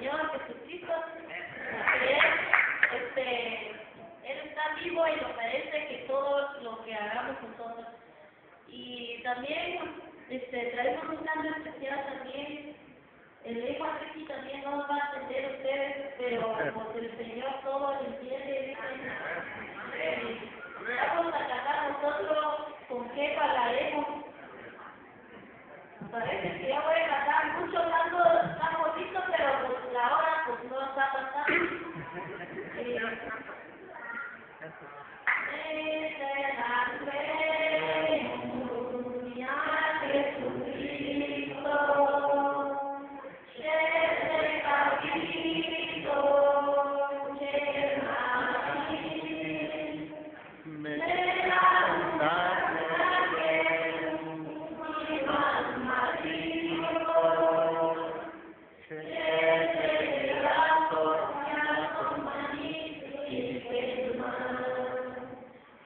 Señor Jesucristo, Él está vivo y nos merece que todo lo que hagamos nosotros. Y también traemos un cambio especial también. El hijo Ricky también no va a entender a ustedes, pero como el Señor todo lo entiende, vamos a cantar nosotros con qué hablaremos. Parece que yo voy a cantar mucho tan bonito, pero pues la hora pues no está pasando.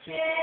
Yeah.